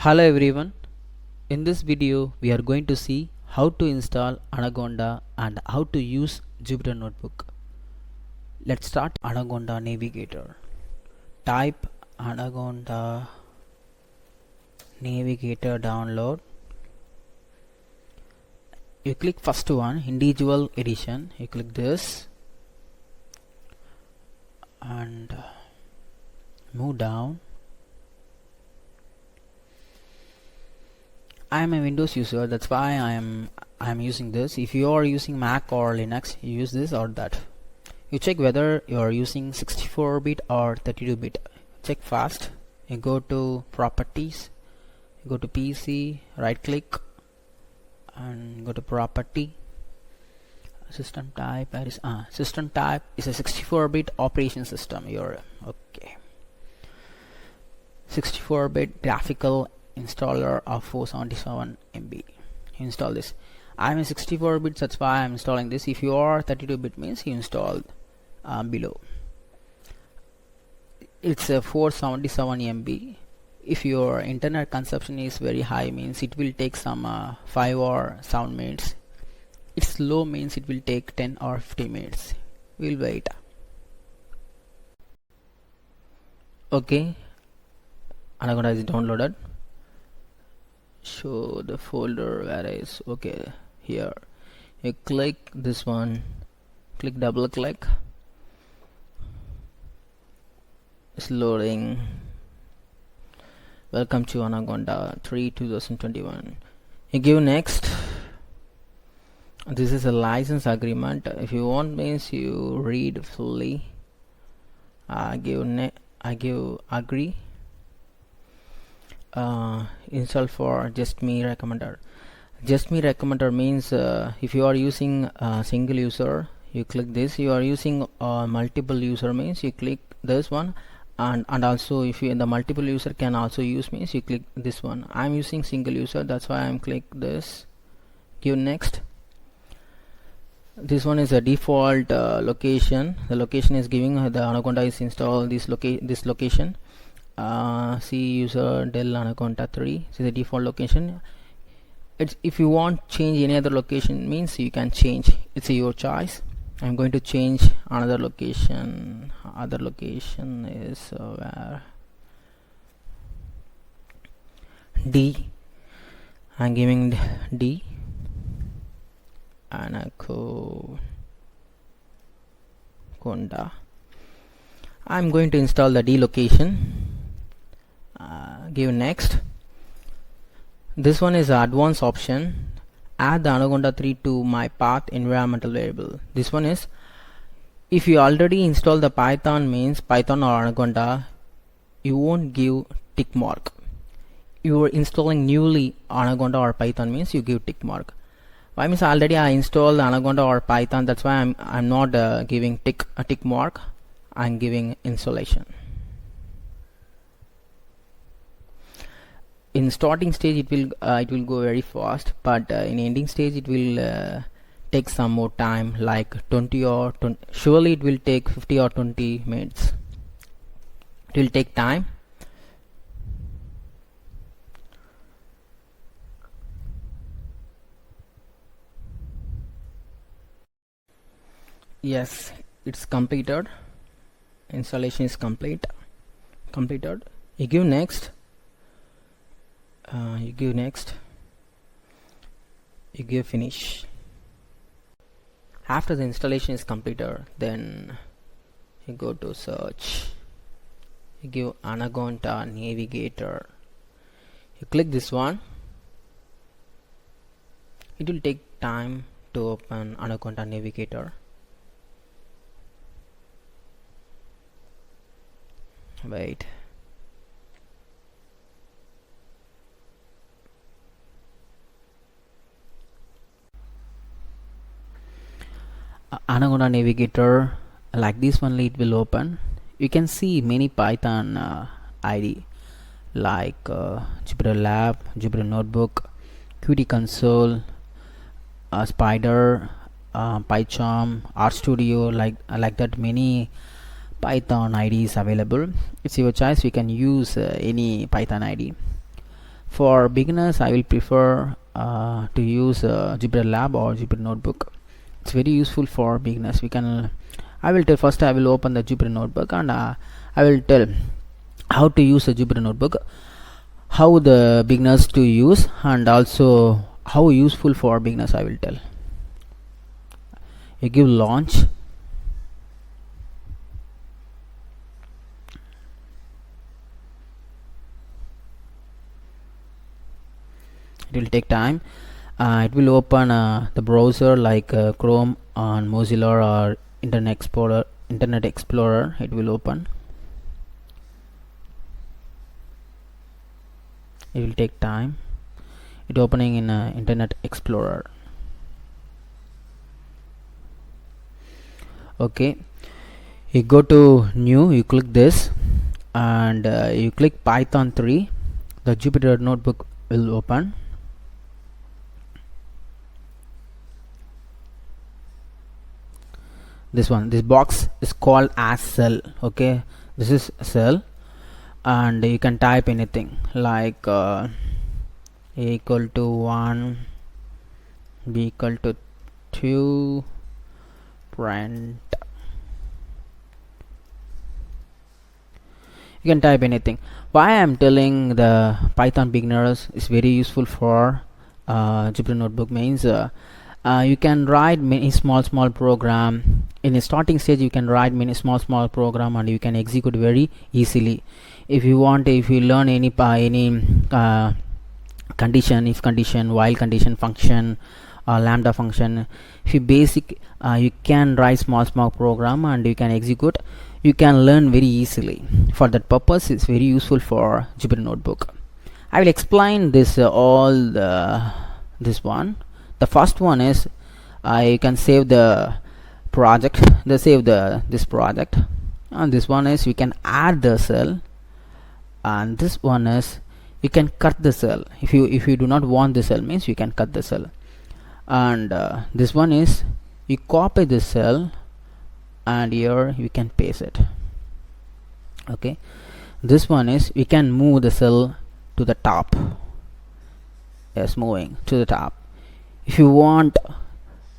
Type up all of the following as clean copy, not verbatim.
Hello everyone, in this video we are going to see how to install Anaconda and how to use Jupyter Notebook. Let's start. Anaconda Navigator. Type Anaconda Navigator download. You click first one, individual edition. You click this and move down. I am a Windows user, that's why I am using this. If you are using Mac or Linux, you use this or that. You check whether you are using 64-bit or 32-bit. Check fast. You go to properties, you go to PC, right click and go to property. System type, system type is a 64-bit operation system. You're okay. 64-bit graphical installer of 477 MB. Install this. I'm a 64-bit, that's why I'm installing this. If you are 32-bit, means you install below. It's a 477 MB. If your internet consumption is very high, means it will take some 5 or 7 minutes. It's low, means it will take 10 or 15 minutes. We'll wait. Okay, Anaconda is downloaded. Show the folder where is okay. Here you click this one, click double click. It's loading. Welcome to Anaconda 3 2021. You give next. This is a license agreement. If you want, means you read fully. I give agree. Install for just me recommender. Just me recommender means if you are using single user, you click this. You are using multiple user, means you click this one, and also if you the multiple user can also use, means you click this one. I'm using single user, that's why I'm click this. Give next. This one is a default location. The location is giving the Anaconda is installed this location. C user Dell Anaconda 3. This is the default location. It's if you want change any other location, means you can change. It's your choice. I'm going to change another location. Other location is where D. I'm giving D. Anaconda. I'm going to install the D location. Give next. This one is advanced option. Add the Anaconda 3 to my path environmental variable. This one is if you already install the Python, means Python or Anaconda, you won't give tick mark. You are installing newly Anaconda or Python, means you give tick mark. Why? Means already I installed Anaconda or Python, that's why I'm not giving a tick mark. I'm giving installation. In starting stage it will go very fast, but in ending stage it will take some more time, like 20 or 20. Surely it will take 50 or 20 minutes. It will take time. Yes, it's completed. Installation is completed. You give next. You give next. You give finish. After the installation is completed, then you go to search. You give Anaconda Navigator. You click this one. It will take time to open Anaconda Navigator. Wait. Anaconda Navigator, like this only it will open. You can see many Python ID like Jupyter Lab, Jupyter Notebook, Qt Console, Spider, PyCharm, RStudio, like that. Many Python ID is available. It's your choice. We can use any Python ID. For beginners, I will prefer to use Jupyter Lab or Jupyter Notebook. It's very useful for beginners. I will tell first. I will open the Jupyter Notebook and I will tell how to use a Jupyter Notebook, how the beginners to use, and also how useful for beginners. I will tell. You give launch. It will take time. It will open the browser like Chrome on Mozilla or Internet Explorer. It will open. It will take time. It opening in Internet Explorer. Okay, you go to new, you click this and you click Python 3. The Jupyter Notebook will open. This box is called as cell. Okay, this is cell and you can type anything like a equal to 1, b equal to 2, print. You can type anything. Why I am telling the Python beginners is very useful for Jupyter Notebook means you can write many small program. In a starting stage you can write many small program and you can execute very easily. If you learn any condition, if condition, while condition, function, lambda function, if you basic you can write small program and you can execute. You can learn very easily. For that purpose it's very useful for Jupyter Notebook. I will explain this this one. The first one is you can save the project, this project, and this one is we can add the cell, and this one is you can cut the cell. If you do not want the cell means you can cut the cell, and this one is you copy the cell and here you can paste it. Okay, this one is we can move the cell to the top. Yes, moving to the top. If you want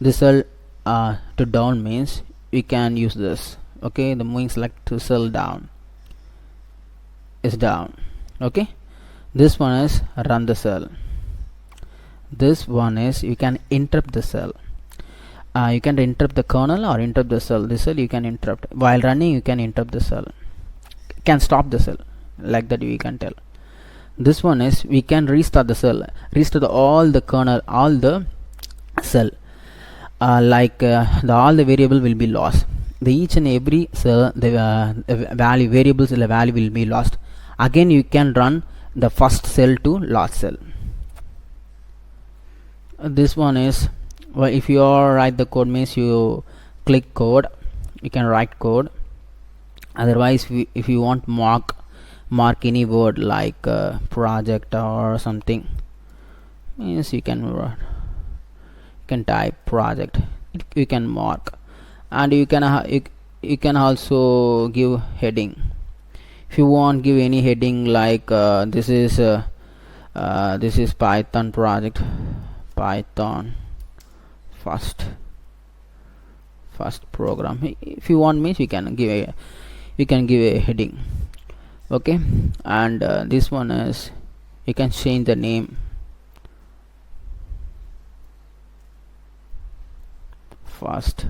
the cell to down means we can use this. Okay, the moving select to cell down is down. Okay, this one is run the cell. This one is you can interrupt the cell. You can interrupt the kernel or interrupt the cell. This cell you can interrupt while running. You can interrupt the cell. You can stop the cell like that. We can tell. This one is we can restart the cell, restart all the kernel, all the cell, like all the variable will be lost. The each and every cell, the value variables, the value will be lost. Again you can run the first cell to last cell. This one is, well, if you write the code means you click code, you can write code. Otherwise if you want mark any word like project or something means you can type project. You can mark, and you can also give heading. If you want give any heading like this is Python project, Python first program. If you want means you can give a heading. Okay, and this one is you can change the name. First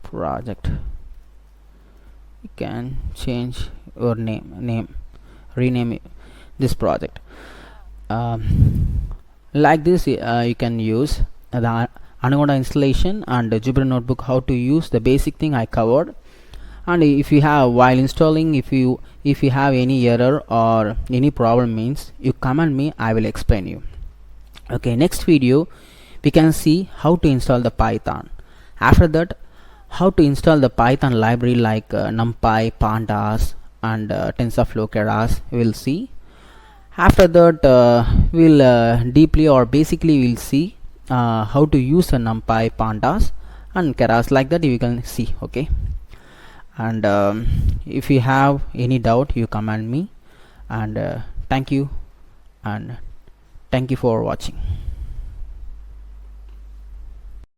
project. You can change your name, rename this project. Like this you can use the Anaconda installation and Jupyter Notebook. How to use the basic thing I covered. And if you have while installing, if you have any error or any problem means you comment me, I will explain you. Okay, next video we can see how to install the Python. After that, how to install the Python library like NumPy, Pandas and TensorFlow, Keras we'll see. After that we'll deeply or basically we'll see how to use the NumPy, Pandas and Keras, like that you can see. Okay, and if you have any doubt you comment me, and thank you. and thank you for watching.